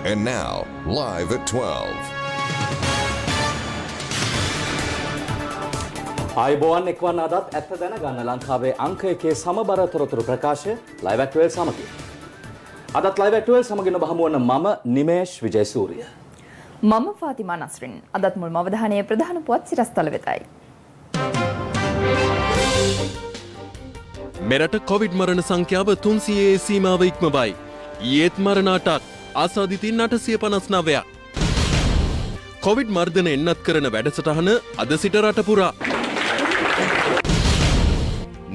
And now, live at 12. ආයුබෝවන් එක්වන්න අදත් ඇත්ත දැනගන්න ලංකාවේ අංක එකේ සමබර තොරතුරු ප්‍රකාශය ලයිව් ඇට් 12 සමගින්. අදත් ලයිව් ඇට් 12 සමගින් ඔබ හමු වන මම නිමේෂ් විජයසූරිය. මම ෆාතිමා නස්රින්. අදත් මුල්ම අවධානය ප්‍රධාන පුවත් සිරස්තල වෙතයි. මෙරට කොවිඩ් මරණ සංඛ්‍යාව 300 සීමාව ඉක්මවයි. ඊයේත් මරණ 8ක් ආසාදිතින් 859ක්. කොවිඩ් මර්ධන එන්නත් කරන වැඩසටහන අද සිට රට පුරා.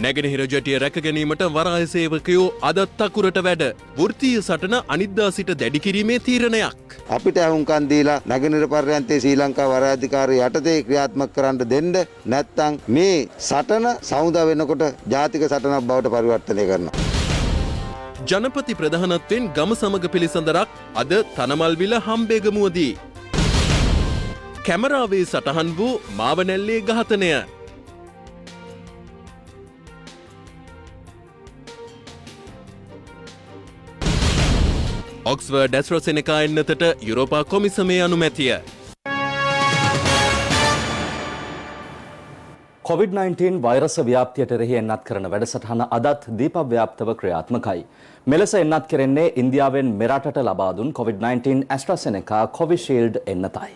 නැගෙනහිර ජටිය රැක ගැනීමට වරාය සේවකයෝ අදත් අකුරට වැඩ. වෘත්තීය සටන අනිද්දා සිට දැඩි කිරීමේ තීරණයක්. අපිට අහුම්කන් දීලා නැගෙනහිර පර්යන්තයේ ශ්‍රී ලංකා වරාධිකාරිය යටතේ ක්‍රියාත්මක කරන්න දෙන්න නැත්නම් මේ සටන සමුදා වෙනකොට ජාතික සටනක් බවට පරිවර්තනය කරනවා. ජනපති ප්‍රධානත්වයෙන් ගම සමග පිළිසඳරක් අද තනමල්විල හම්බේගමුවදී. කැමරාවේ සටහන් වූ මාවනැල්ලේ ඝාතනය. ඔක්ස්ෆර්ඩ් ඇස්ට්‍රාසෙනෙකා එන්නතට යුරෝපා කොමිසමේ අනුමැතිය. COVID-19 වෛරස ව්‍යාප්තියට එරෙහි එන්නත් කරන වැඩසටහන අදත් දීපව්‍යාප්තව ක්‍රියාත්මකයි. මෙලෙස එන්නත් කෙරෙන්නේ ඉන්දියාවෙන් මෙරටට ලබා දුන් COVID-19 ඇස්ට්‍රාසෙනෙකා කොවිෂීල්ඩ් එන්නතයි.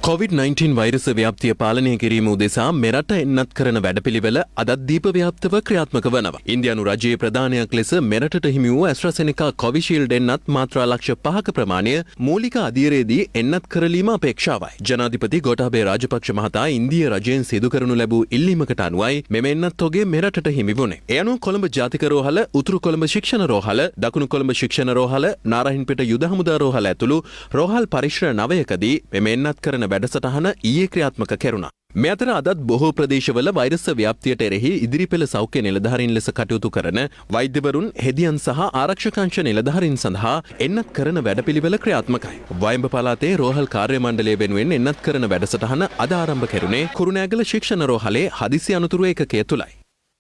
COVID-19 වෛරස ව්‍යාප්තිය පාලනය කිරීම උදෙසා මෙරට එන්නත් කරන වැඩපිළිවෙල අදත් දීපව්‍යාප්තව ක්‍රියාත්මක වනවා. ඉන්දියානු රජයේ ප්‍රධානයක් ලෙස මෙරටට හිමි වූ ඇස්ට්‍රාසෙනෙකා කොවිෂීල්ඩ් එන්නත් මාත්‍රා ලක්ෂ 5ක ප්‍රමාණය මූලික අධීරයේදී එන්නත් කරලීම අපේක්ෂාවයි. ජනාධිපති ගෝඨාභය රාජපක්ෂ මහතා ඉන්දිය රජයෙන් සිදු කරනු ලැබූ ඉල්ලීමකට අනුවයි මෙම එන්නත් තොගේ මෙරටට හිමි වුණේ. ඒ අනුව කොළඹ ජාතික රෝහල, උතුරු කොළඹ ශික්ෂණ රෝහල, දකුණු කොළඹ ශික්ෂණ රෝහල, නාරහින්පිට යුද හමුදා රෝහල ඇතුළු රෝහල් පරිශ්‍ර 9කදී මෙම එන්නත් කරන වැඩසටහන ඊයේ ක්‍රියාත්මක කෙරුණා. මේ අතර අදත් බොහෝ ප්‍රදේශවල වෛරස් ව්‍යාප්තියට එරෙහි ඉදිරිපෙළ සෞඛ්‍ය නිලධාරීන් ලෙස කටයුතු කරන වෛද්‍යවරුන්, හෙදියන් සහ ආරක්ෂකංශ නිලධාරීන් සඳහා එන්නත් කරන වැඩපිළිවෙල ක්‍රියාත්මකයි. වයඹ පළාතේ රෝහල් කාර්ය මණ්ඩලය වෙනුවෙන් එන්නත් කරන වැඩසටහන අද ආරම්භ කෙරුණේ කුරුණෑගල ශික්ෂණ රෝහලේ හදිසි අනතුරු ඒකකය තුලයි.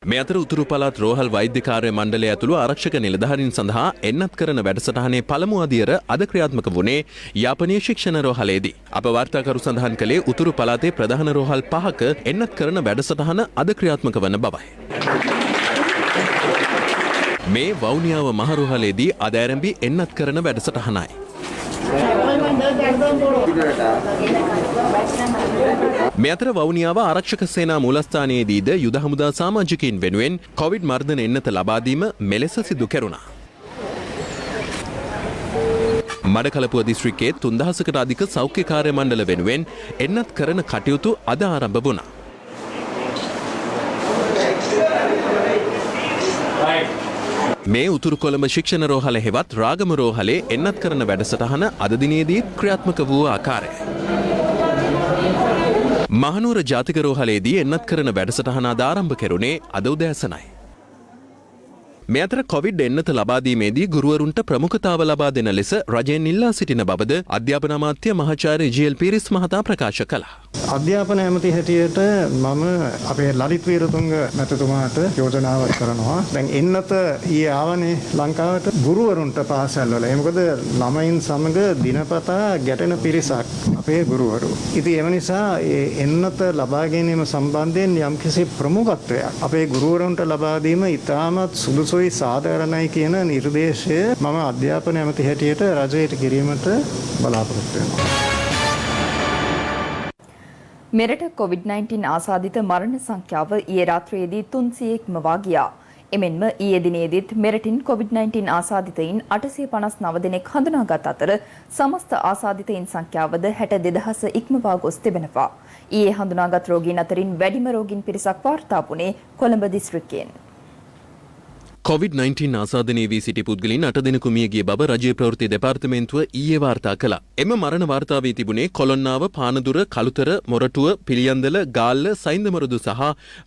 මේ අතර උතුරු පළාත් රෝහල් වෛද්‍ය කාර්ය මණ්ඩලය ඇතුළු ආරක්ෂක නිලධාරීන් සඳහා එන්නත් කරන වැඩසටහනේ පළමු අදියර අද ක්‍රියාත්මක වුණේ යාපනීය ශික්ෂණ රෝහලේදී. අප වාර්තාකරු සඳහන් කළේ උතුරු පළාතේ ප්‍රධාන රෝහල් 5ක එන්නත් කරන වැඩසටහන අද ක්‍රියාත්මක වන බවයි. මේ වවුනියාව මහ රෝහලේදී අද ආරම්භී එන්නත් කරන වැඩසටහනයි. මේ අතර වවුනියාව ආරක්ෂක සේනා මූලස්ථානයේදීද යුද හමුදා සමාජිකයින් වෙනුවෙන් කොවිඩ් මර්ධන එන්නත ලබා දීම මෙලෙස සිදු කෙරුණා. මඩකලපුව දිස්ත්‍රික්කයේ 3000කට අධික සෞඛ්‍ය කාර්ය මණ්ඩල වෙනුවෙන් එන්නත් කරන කටයුතු අද ආරම්භ වුණා. මේ උතුරු කොළඹ ශික්ෂණ රෝහල හෙවත් රාගම රෝහලේ එන්නත් කරන වැඩසටහන අද දිනේදී ක්‍රියාත්මක වූ ආකාරය. මහනුවර ජාතික රෝහලේදී එන්නත් කරන වැඩසටහන අද ආරම්භ කෙරුණේ අද උදෑසනයි. මේ අතර කොවිඩ් එන්නත ලබා දීමේදී ගුරුවරුන්ට ප්‍රමුඛතාව ලබා දෙන ලෙස රජයෙන් ඉල්ලා සිටින බවද අධ්‍යාපන අමාත්‍ය මහාචාර්ය ජී.එල්. පීරිස් මහතා ප්‍රකාශ කළා. අධ්‍යාපන ඇමති හැටියට මම අපේ ලලිත් වීරතුංග මැතිතුමාට යෝජනාවක් කරනවා. දැන් එන්නත ඊයේ ආවනේ ලංකාවට ගුරුවරුන්ට පාසල්වල. ඒ මොකද ළමයින් සමග දිනපතා ගැටෙන පිරිසක් අපේ ගුරුවරු. ඉතින් එම නිසා ඒ එන්නත ලබා ගැනීම සම්බන්ධයෙන් යම්කිසි ප්‍රමුඛත්වයක් අපේ ගුරුවරුන්ට ලබා දීම ඉතාමත් සුදුසුයි සාධාරණයි කියන නිර්දේශය මම අධ්‍යාපන ඇමති හැටියට රජයට කිරීමට බලාපොරොත්තු වෙනවා. මෙරට COVID-19 ආසාදිත මරණ සංඛ්‍යාව ඊයේ රාත්‍රියේදී 300ක්ම ගියා. එමෙන්ම ඊයේ දිනේදීත් මෙරටින් COVID-19 ආසාදිතයින් 859 දෙනෙක් හඳුනාගත් අතර සමස්ත ආසාදිතයින් සංඛ්‍යාවද 62000 ඉක්මවා ගොස් තිබෙනවා. ඊයේ හඳුනාගත් රෝගීන් අතරින් වැඩිම රෝගීන් පිරිසක් වාර්තා වුණේ කොළඹ දිස්ත්‍රික්කයෙන්. COVID-19 ආසාදනයේ වී සිටි පුද්ගලයන් 8 දෙනෙකු මිය ගිය බව රජයේ ප්‍රවෘත්ති දෙපාර්තමේන්තුව ඊයේ වාර්තා කළා. එම මරණ වාර්තාවේ තිබුණේ කොළොන්නාව, පානදුර, කළුතර, මොරටුව, පිළියන්දල, ගාල්ල, සයින්දමරුදු සහ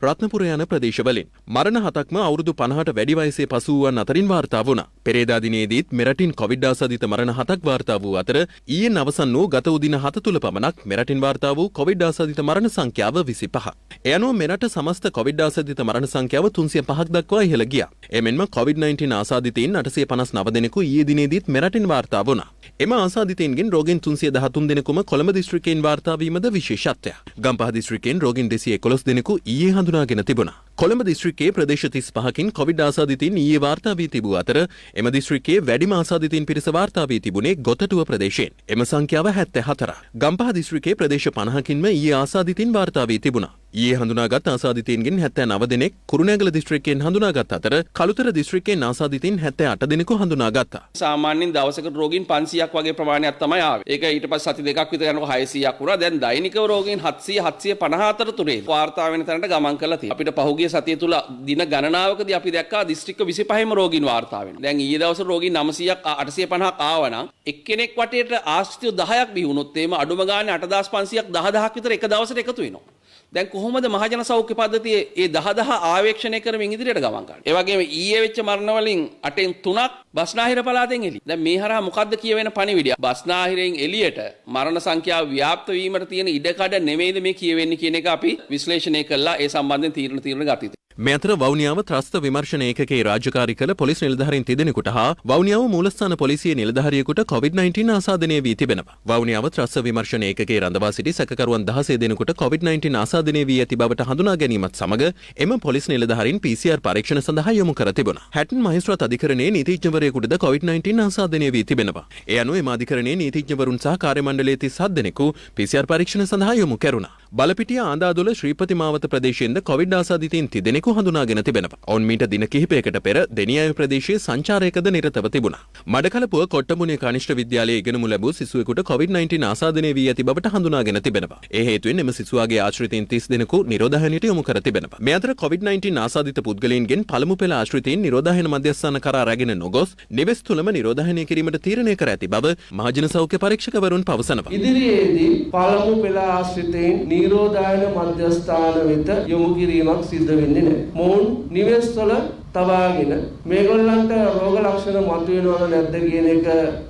රත්නපුර යන ප්‍රදේශවලින්. මරණ 7ක්ම අවුරුදු 50ට වැඩි වයසේ පසු වූවන් අතරින් වාර්තා වුණා. පෙරේදා දිනේදීත් මෙරටින් කොවිඩ් ආසාදිත මරණ 7ක් වාර්තා වූ අතර ඊයෙන් අවසන් වූ ගත වූ දින 7 තුල පමණක් මෙරටින් වාර්තා වූ කොවිඩ් ආසාදිත මරණ සංඛ්‍යාව 25. ඒ අනුව මෙරට සමස්ත කොවිඩ් ආසාදිත මරණ සංඛ්‍යාව 305ක් දක්වා ඉහළ ගියා. එමෙන්ම COVID-19 ආසාදිතයින් 859 දෙනෙකු ඊයේ දිනේදීත් මෙරටින් වාර්තා වුණා. එම ආසාදිතයින්ගෙන් රෝගීන් 313 දෙනෙකුම කොළඹ දිස්ත්‍රික්කයෙන් වාර්තා වීමද විශේෂත්වයක්. ගම්පහ දිස්ත්‍රික්කයෙන් රෝගීන් 211 දෙනෙකු ඊයේ හඳුනාගෙන තිබුණා. කොළඹ දිස්ත්‍රික්කයේ ප්‍රදේශ 35කින් COVID ආසාදිතයින් ඊයේ වාර්තා වී තිබූ අතර එම දිස්ත්‍රික්කයේ වැඩිම ආසාදිතයින් පිරිස වාර්තා වී තිබුණේ ගොතටුව ප්‍රදේශයෙන්. එම සංඛ්‍යාව 74. ගම්පහ දිස්ත්‍රික්කයේ ප්‍රදේශ 50කින්ම ඊයේ ආසාදිතයින් වාර්තා වී තිබුණා. ඊයේ හඳුනාගත් ආසාදිතයින්ගෙන් 79 දෙනෙක් කුරුණෑගල දිස්ත්‍රික්කයෙන් හඳුනාගත් අතර කළුතර දිස්ත්‍රික්කයෙන් ආසාදිතයින් 78 දෙනෙකු හඳුනාගත්තා. සාමාන්‍යයෙන් දවසකට රෝගීන් 500ක් වගේ ප්‍රමාණයක් තමයි ආවේ. ඒක ඊට පස්සේ සති දෙකක් විතර යනකොට 600ක් වුණා. දැන් දෛනිකව රෝගීන් 700 750 අතර තුරේ වාර්තා වෙන තැනට ගමන් කරලා තියෙනවා. අපිට පහුගිය සතිය තුල දින ගණනාවකදී අපි දැක්කා දිස්ත්‍රික්ක 25ම රෝගීන් වාර්තා වෙනවා. දැන් ඊයේ දවසේ රෝගීන් 900ක් 850ක් ආවනම් එක්කෙනෙක් වටේට ආශ්‍රිතව 10ක් බිහි වුණොත් එහෙම අඩුම ගානේ 8500ක් 10000ක් විතර එක දවසට එකතු වෙනවා. දැන් කොහොමද මහජන සෞඛ්‍ය පද්ධතියේ ඒ 10000 ආවේක්ෂණය කරමින් ඉදිරියට ගමන් කරන්නේ? ඒ වගේම ඊයේ වෙච්ච මරණ වලින් 8න් 3ක් බස්නාහිර පළාතෙන් එළි. දැන් මේ හරහා මොකද්ද කියවෙන පණිවිඩය? බස්නාහිරෙන් එළියට මරණ සංඛ්‍යාව ව්‍යාප්ත වීමට තියෙන ඉඩකඩ නෙමෙයිද මේ කියවෙන්නේ කියන එක අපි විශ්ලේෂණය කළා. ඒ සම්බන්ධයෙන් තීරණ ගත්තා. මේ අතර වවුනියාව ත්‍රස්ත විමර්ශන ඒකකයේ රාජකාරී කළ පොලිස් නිලධාරීන් තිදෙනෙකුට හා වවුනියාව මූලස්ථාන පොලිසියේ නිලධාරියෙකුට COVID-19 ආසාදනය වී තිබෙනවා. වවුනියාව ත්‍රස්ත විමර්ශන ඒකකයේ රඳවා සිටි සැකකරුවන් 16 දෙනෙකුට COVID-19 ආසාදනය වී ඇති බවට හඳුනා ගැනීමත් සමග එම පොලිස් නිලධාරීන් PCR පරීක්ෂණ සඳහා යොමු කර තිබුණා. හැටන් මහේස්ත්‍රාත් අධිකරණයේ නීතිඥවරයෙකුටද COVID-19 ආසාදනය වී තිබෙනවා. ඒ අනුව එම අධිකරණයේ නීතිඥවරුන් සහ කාර්ය මණ්ඩලයේ 37 දෙනෙකු PCR පරීක්ෂණ සඳහා යොමු කෙරුණා. බලපිටිය ආන්දාදොල ශ්‍රීපති මාවත ප්‍රදේශයෙන්ද COVID ආසාදිතයින් තිදෙනෙකු හඳුනාගෙන තිබෙනවා. ඔවුන් මීට දින කිහිපයකට පෙර දෙනියාය ප්‍රදේශයේ සංචාරයකද නිරතව තිබුණා. මඩකලපුව කොට්ටමුණේ කනිෂ්ඨ විද්‍යාලයේ ඉගෙනමු ලැබූ සිසුවෙකුට COVID-19 ආසාදනය වී ඇති බවට හඳුනාගෙන තිබෙනවා. ඒ හේතුවෙන් එම සිසුවාගේ ආශ්‍රිතයින් 30 දෙනෙකු නිරෝධායනයට යොමු කර තිබෙනවා. මේ අතර COVID-19 ආසාදිත පුද්ගලයන්ගෙන් පළමු පෙළ ආශ්‍රිතයින් නිරෝධායන මධ්‍යස්ථාන කරා රැගෙන නොගොස් නිවෙස් තුලම නිරෝධායනය කිරීමට තීරණය කර ඇති බව මහජන සෞඛ්‍ය පරීක්ෂකවරුන් පවසනවා. ඉදිරියේදී පළමු පෙළ ආශ්‍රිතයින් නිරෝධායන මධ්‍යස්ථාන වෙත යොමු කිරීමක් සිද්ධ වෙන්නේ නැහැ. මොවුන් නිවෙස්වල තබාගෙන මේගොල්ලන්ට රෝග ලක්ෂණ මතුවෙනවද නැද්ද කියන එක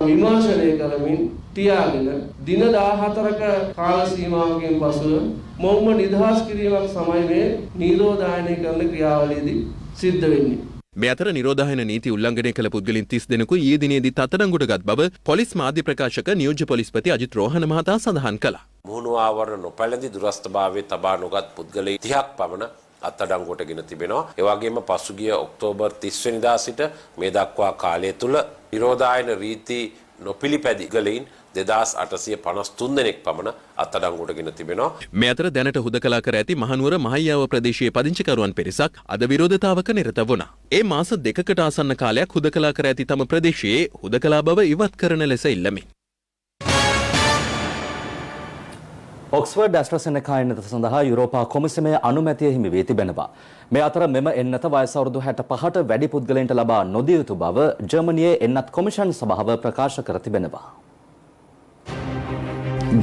විමර්ශනය කරමින් තියාගෙන දින 14ක කාල සීමාවකින් පසුව මොවුන්ව නිදහස් කිරීමක් තමයි මේ නිරෝධායනය කරන ක්‍රියාවලියේදී සිද්ධ වෙන්නේ. මේ අතර නිරෝධායන නීති උල්ලංඝනය කළ පුද්ගලයන් 30 දෙනෙකු ඊයේ දිනේදී අත්අඩංගුවට ගත් බව පොලිස් මාධ්‍ය ප්‍රකාශක නියෝජ්‍ය පොලිස්පති අජිත් රෝහණ මහතා සඳහන් කළා. මුහුණු ආවරණ නොපැළඳි දුරස්ථභාවයේ තබා නොගත් පුද්ගලයන් 30ක් පමණ අත්අඩංගුවට ගෙන තිබෙනවා. ඒ වගේම පසුගිය ඔක්තෝබර් 30 වෙනිදා සිට මේ දක්වා කාලය තුල නිරෝධායන රීති නොපිළිපැදි ගලයින් 2853 දෙනෙක් පමණ අත්අඩංගුවට ගෙන තිබෙනවා. මේ අතර දැනට හුදකලා කර ඇති මහනුවර මහයියාව ප්‍රදේශයේ පදිංචිකරුවන් පිරිසක් අද විරෝධතාවක නිරත වුණා. ඒ මාස දෙකකට ආසන්න කාලයක් හුදකලා කර ඇති තම ප්‍රදේශයේ හුදකලා බව ඉවත් කරන ලෙස ඉල්ලමින්. ඔක්ස්ෆර්ඩ් ඇස්ට්‍රසෙනෙකා එන්නත සඳහා යුරෝපා කොමිසමේ අනුමැතිය හිමි වී තිබෙනවා. මේ අතර මෙම එන්නත වයස අවුරුදු 65ට වැඩි පුද්ගලයන්ට ලබා නොදිය යුතු බව ජර්මනියේ එන්නත් කොමිෂන් සභාව ප්‍රකාශ කර තිබෙනවා.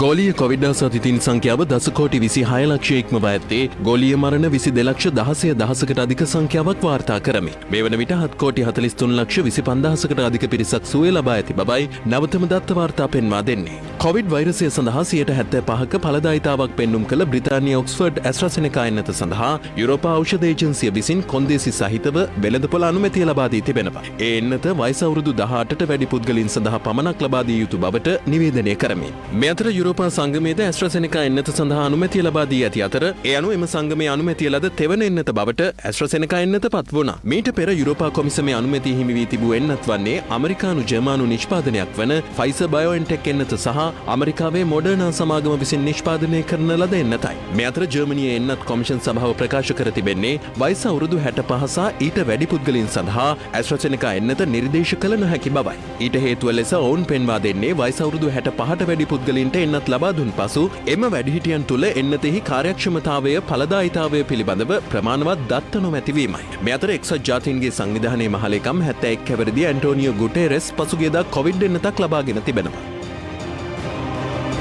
ගෝලීය කොවිඩ් ආසාදිතයින් සංඛ්‍යාව 10,26 ලක්ෂය ඉක්මවා ඇත්තේ ගෝලීය මරණ 22,16,000කට අධික සංඛ්‍යාවක් වාර්තා කරමින් මේ වන විට 7,43,25,000කට අධික පිරිසක් සුවය ලබා ඇති බවයි නවතම දත්ත වාර්තා පෙන්වා දෙන්නේ. කොවිඩ් වෛරසය සඳහා 75%ක ඵලදායීතාවක් පෙන්නුම් කළ බ්‍රිතාන්‍ය ඔක්ස්ෆර්ඩ් ඇස්ට්‍රාසෙනෙකා එන්නත සඳහා යුරෝපා ඖෂධ ඒජන්සිය විසින් කොන්දේසි සහිතව වෙළඳපොළ අනුමැතිය ලබා දී තිබෙනවා. ඒ එන්නත වයස අවුරුදු 18ට වැඩි පුද්ගලයන් සඳහා පමණක් ලබා දිය යුතු බවට නිවේදනය කරමින් මේ අතර යුරෝපා සංගමයේද ඇස්ට්‍රාසෙනෙකා එන්නත සඳහා අනුමැතිය ලබා දී ඇති අතර ඒ අනුව එම සංගමයේ අනුමැතිය ලද තෙවන එන්නත බවට ඇස්ට්‍රාසෙනෙකා එන්නත පත් වුණා. මීට පෙර යුරෝපා කොමිසමේ අනුමැතිය හිමි වී තිබූ එන්නත් වන්නේ ඇමරිකානු ජර්මානු නිෂ්පාදනයක් වන ෆයිසර් බයෝඑන්ටෙක් එන්නත සහ ඇමරිකාවේ මොඩර්නා සමාගම විසින් නිෂ්පාදනය කරන ලද එන්නතයි. මේ අතර ජර්මනියේ එන්නත් කොමිෂන් සභාව ප්‍රකාශ කර තිබෙන්නේ වයස අවුරුදු 65 සහ ඊට වැඩි පුද්ගලයන් සඳහා ඇස්ට්‍රාසෙනෙකා එන්නත නිර්දේශ කළ නොහැකි බවයි. ඊට හේතුව ලෙස ඔවුන් පෙන්වා දෙන්නේ වයස අවුරුදු 65ට වැඩි පුද්ගලයන්ට එන්නත් ලබා දුන් පසු එම වැඩිහිටියන් තුළ එන්නතෙහි කාර්යක්ෂමතාවය ඵලදායීතාවය පිළිබඳව ප්‍රමාණවත් දත්ත නොමැතිවීමයි. මේ අතර එක්සත් ජාතීන්ගේ සංවිධානයේ මහලේකම් 71 හැවිරිදි ඇන්ටෝනියෝ ගුටෙරෙස් පසුගියදා කොවිඩ් එන්නතක් ලබාගෙන තිබෙනවා.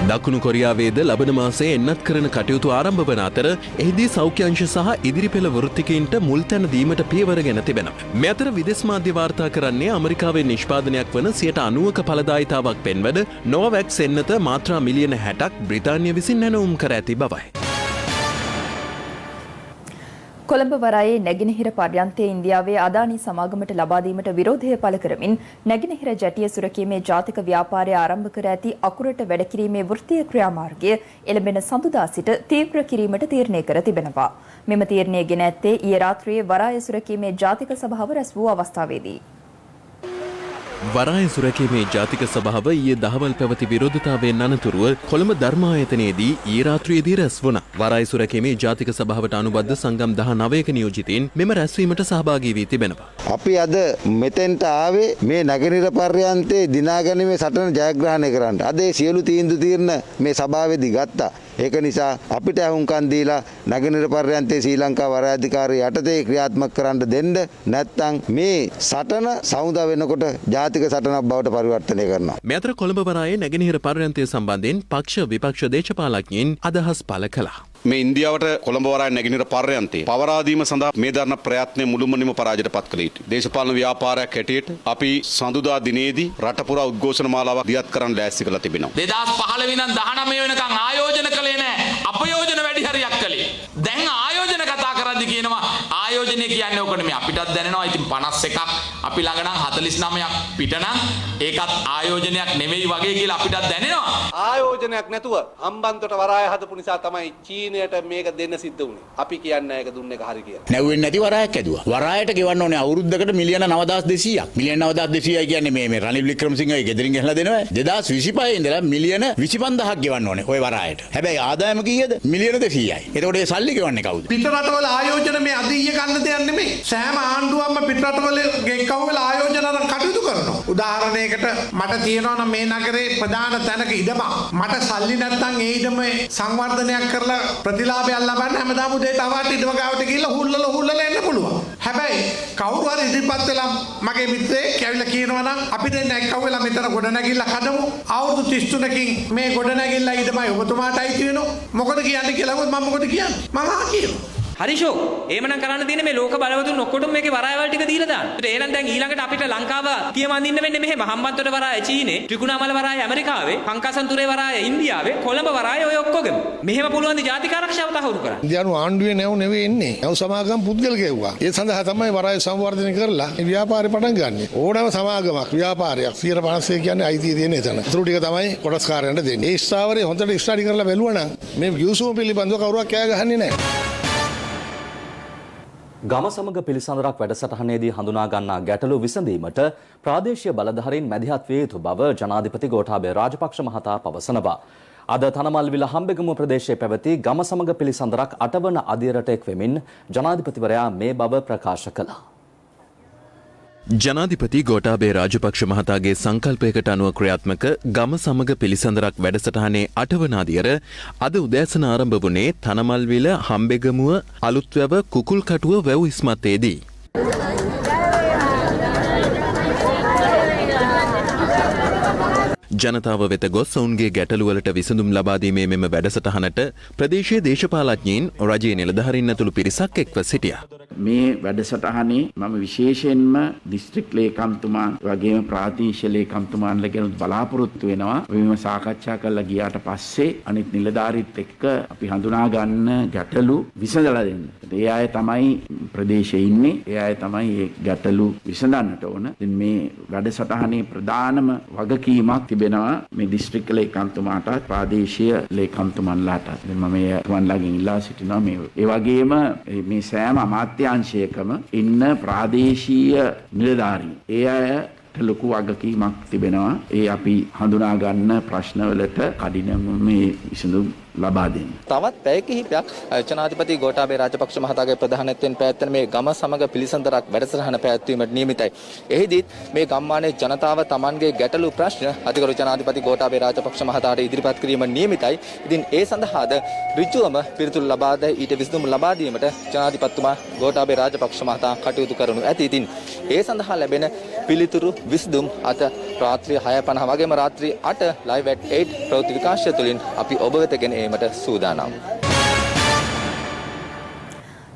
දකුණු කොරියාවේද ලබන මාසයේ එන්නත් කරන කටයුතු ආරම්භ වන අතර එහිදී සෞඛ්‍ය අංශ සහ ඉදිරි පෙළ වෘත්තිකයින්ට මුල් තැන දීමට පියවර ගෙන තිබෙනවා. මේ අතර විදේශ මාධ්‍ය වාර්තා කරන්නේ ඇමරිකාවේ නිෂ්පාදනයක් වන 90%ක ඵලදායීතාවක් පෙන්වන නොවැක්ස් එන්නත මාත්‍රා මිලියන 60ක් බ්‍රිතාන්‍ය විසින් නැණුම් කර ඇති බවයි. කොළඹ වරායේ නැගෙනහිර පර්යන්තයේ ඉන්දියාවේ අදානි සමාගමට ලබා දීමට විරෝධය පළ කරමින් නැගෙනහිර ජැටිය සුරකීමේ ජාතික ව්‍යාපාරය ආරම්භ කර ඇති අකුරට වැඩ කිරීමේ වෘත්තීය ක්‍රියාමාර්ගය එළඹෙන සඳුදා සිට තීව්‍ර කිරීමට තීරණය කර තිබෙනවා. මෙම තීරණය ගෙන ඇත්තේ ඊයේ රාත්‍රියේ වරාය සුරකීමේ ජාතික සභාව රැස් වූ අවස්ථාවේදී. වරාය සුරකීමේ ජාතික සභාව ඊයේ දහවල් පැවති විරෝධතාවයෙන් අනතුරුව කොළඹ ධර්මායතනයේදී ඊයේ රාත්‍රියේදී රැස් වුණා. වරාය සුරකීමේ ජාතික සභාවට අනුබද්ධ සංගම් 19ක නියෝජිතයින් මෙම රැස්වීමට සහභාගී වී තිබෙනවා. අපි අද මෙතෙන්ට ආවේ මේ නගරීර පර්යන්තේ දිනාගැනීමේ සටන ජයග්‍රහණය කරන්න. අද ඒ සියලු තීරණ මේ සභාවේදී ගත්තා. ඒක නිසා අපිට අහුම්කන් දීලා නගරීර පර්යන්තේ ශ්‍රී ලංකා වරායධිකාරිය යටතේ ක්‍රියාත්මක කරන්න දෙන්න නැත්නම් මේ සටන සමුදා වෙනකොට ජාතික සටනක් බවට පරිවර්තනය කරනවා. මේ අතර කොළඹ වරායේ නැගෙනහිර පර්යන්තය සම්බන්ධයෙන් පක්ෂ විපක්ෂ දේශපාලඥයින් අදහස් පළ කළා. මේ ඉන්දියාවට කොළඹ වරාය නැගෙනහිර පර්යන්තේ පවරා දීම සඳහා මේ දරන ප්‍රයත්නය මුළුමනින්ම පරාජයට පත් කළ යුතුයි. දේශපාලන ව්‍යාපාරයක් හැටියට අපි සඳුදා දිනේදී රට පුරා උද්ඝෝෂණ මාලාවක් දියත් කරන්න ලෑස්ති කරලා තිබෙනවා. 2015 ඉඳන් 19 වෙනකන් ආයෝජන කළේ නැහැ. අපයෝජන වැඩි හරියක් කළේ. දැන් ආයෝජන කතා කරද්දි කියනවා ආයෝජනය කියන්නේ ඔක නෙමෙයි. අපිටත් දැනෙනවා ඉතින් 51ක් අපි ළඟ නම් 49ක් පිට නම් ඒකත් ආයෝජනයක් නෙමෙයි වගේ කියලා අපිටත් දැනෙනවා. ආයෝජනයක් නැතුව හම්බන්තොට වරාය හදපු නිසා තමයි චීනයට මේක දෙන්න සිද්ධ වුණේ. අපි කියන්නේ ඒක දුන්න එක හරි කියලා. නැවුවෙන්නේ නැති වරායක් ඇදුවා. වරායට ගෙවන්න ඕනේ අවුරුද්දකට මිලියන 9200ක්. මිලියන 9200යි කියන්නේ මේ රනිල් වික්‍රමසිංහගේ ගෙදරින් ගහලා දෙනවා. 2025 ඉඳලා මිලියන 25000ක් ගෙවන්න ඕනේ ওই වරායට. හැබැයි ආදායම කීයද? මිලියන 200යි. එතකොට ඒ සල්ලි ගෙවන්නේ කවුද? පිට රටවල ආයෝජන මේ අද ඊයේ ගන්න දෙයක් නෙමෙයි. සෑම ආණ්ඩුවක්ම පිට රටවල ගෙක්කවල ආයෝජන අරන් කටයුතු කරනවා. උදාහරණයකට මට තියෙනවා නම් මේ නගරේ ප්‍රධාන තැනක ඉඩමක්. මට සල්ලි නැත්නම් ඒ ඉඩම සංවර්ධනයක් කරලා ප්‍රතිලාභයක් ලබන්න හැමදාම උදේ තවත් ඉඩම ගාවට ගිහිල්ලා හුල්ලලා එන්න පුළුවන්. හැබැයි කවුරු හරි ඉදිරිපත් වෙලා මගේ මිත්‍රයෙක් කැවිලා කියනවා නම් අපි දෙන්න එක්කවෙලා මෙතන ගොඩනැගිල්ල හදමු. අවුරුදු 33කින් මේ ගොඩනැගිල්ල ඉඩමයි ඔබතුමාටයි කියනවා. මොකද කියන්නේ කියලා මම මොකද කියන්නේ? මම කියනවා. හරිෂෝ එහෙමනම් කරන්න තියෙන්නේ මේ ලෝක බලවතුන් ඔක්කොටම මේකේ වරායවල් ටික දීලා දාන්න. ඒත් එහෙනම් දැන් ඊළඟට අපිට ලංකාව තියමන්දින්න වෙන්නේ මෙහෙම හම්බන්තොට වරාය චීනේ, ත්‍රිකුණාමල වරාය ඇමරිකාවේ, පංකාසන්තුරේ වරාය ඉන්දියාවේ, කොළඹ වරාය ඔය ඔක්කොගෙම. මෙහෙම පුළුවන් ද ජාතික ආරක්ෂාව තහවුරු කරන්න. ඉන්දියානු ආණ්ඩුවේ නැව නෙවෙයි එන්නේ. නැව සමාගම් පුද්ගල ගෙව්වා. ඒ සඳහා තමයි වරාය සංවර්ධනය කරලා මේ ව්‍යාපාරේ පටන් ගන්නෙ. ඕනෑම සමාගමක් ව්‍යාපාරයක් 150 කියන්නේ අයිතිය තියෙන එතන. ඒතර ටික තමයි කොටස්කාරයන්ට දෙන්නේ. ඒ ස්ථාවරේ හොඳට ස්ටඩි කරලා බැලුවා නම් මේ යූසුම පිළිබඳව කවුරුවක් කෑ ගහන්නේ නැහැ. ගම සමග පිළිසඳරක් වැඩසටහනේදී හඳුනා ගන්නා ගැටලු විසඳීමට ප්‍රාදේශීය බලධාරීන් මැදිහත් විය යුතු බව ජනාධිපති ගෝඨාභය රාජපක්ෂ මහතා පවසනවා. අද තනමල්විල හම්බෙගමුව ප්‍රදේශයේ පැවති ගම සමග පිළිසඳරක් 8 වන අදියරට එක් වෙමින් ජනාධිපතිවරයා මේ බව ප්‍රකාශ කළා. ජනාධිපති ගෝඨාභය රාජපක්ෂ මහතාගේ සංකල්පයකට අනුව ක්‍රියාත්මක ගම සමග පිළිසඳරක් වැඩසටහනේ 8 වන අදියර අද උදෑසන ආරම්භ වුණේ තනමල්විල හම්බෙගමුව අලුත්වැව කුකුල්කටුව වැව් ඉස්මත්තේදී. ජනතාව වෙත ගොස් ඔවුන්ගේ ගැටලුවලට විසඳුම් ලබා දීමේ මෙම වැඩසටහනට ප්‍රදේශීය දේශපාලඥයින් රජයේ නිලධාරීන් ඇතුළු පිරිසක් එක්ව සිටියා. මේ වැඩසටහනේ මම විශේෂයෙන්ම දිස්ත්‍රික් ලේකම්තුමා වගේම ප්‍රාදේශීය ලේකම්තුමාන්ලා ගැන බලාපොරොත්තු වෙනවා. මෙම සාකච්ඡා කරලා ගියාට පස්සේ අනිත් නිලධාරීත් එක්ක අපි හඳුනා ගන්න ගැටලු විසඳලා දෙන්න. ඒ අය තමයි ප්‍රදේශයේ ඉන්නේ. ඒ අය තමයි මේ ගැටලු විසඳන්නට ඕන. ඉතින් මේ වැඩසටහනේ ප්‍රධානම වගකීමක් තිබෙනවා මේ දිස්ත්‍රික් ලේකම්තුමාට ප්‍රාදේශීය ලේකම්තුමන්ලාට. මම මේ තුමන්ලාගෙන් ඉල්ලා සිටිනවා මේ ඒ වගේම මේ සෑම අමාත්‍යාංශයකම ඉන්න ප්‍රාදේශීය නිලධාරීන් ඒ අයට ලොකු වගකීමක් තිබෙනවා. ඒ අපි හඳුනා ගන්න ප්‍රශ්නවලට කඩිනම මේ විසඳුම් ලබා දෙන්න. තවත් පැය කිහිපයක් ජනාධිපති ගෝඨාභය රාජපක්ෂ මහතාගේ ප්‍රධානත්වයෙන් පැවැත්වෙන මේ ගම සමග පිළිසඳරක් වැඩසටහන පැවැත්වීමට නියමිතයි. එහිදීත් මේ ගම්මානයේ ජනතාව Tamanගේ ගැටලු ප්‍රශ්න අධිකරු ජනාධිපති ගෝඨාභය රාජපක්ෂ මහතාට ඉදිරිපත් කිරීම නියමිතයි. ඉතින් ඒ සඳහාද ඍජුවම පිළිතුරු ලබා ද ඊට විසඳුම් ලබා දීමට ජනාධිපතිතුමා ගෝඨාභය රාජපක්ෂ මහතා කටයුතු කරනු ඇති. ඉතින් ඒ සඳහා ලැබෙන පිළිතුරු විසඳුම් අද රාත්‍රිය 6:50 වගේම රාත්‍රිය 8 live at 8 ප්‍රවෘත්ති විකාශය තුළින් අපි ඔබ වෙත ගෙන ඒමට සූදානම්.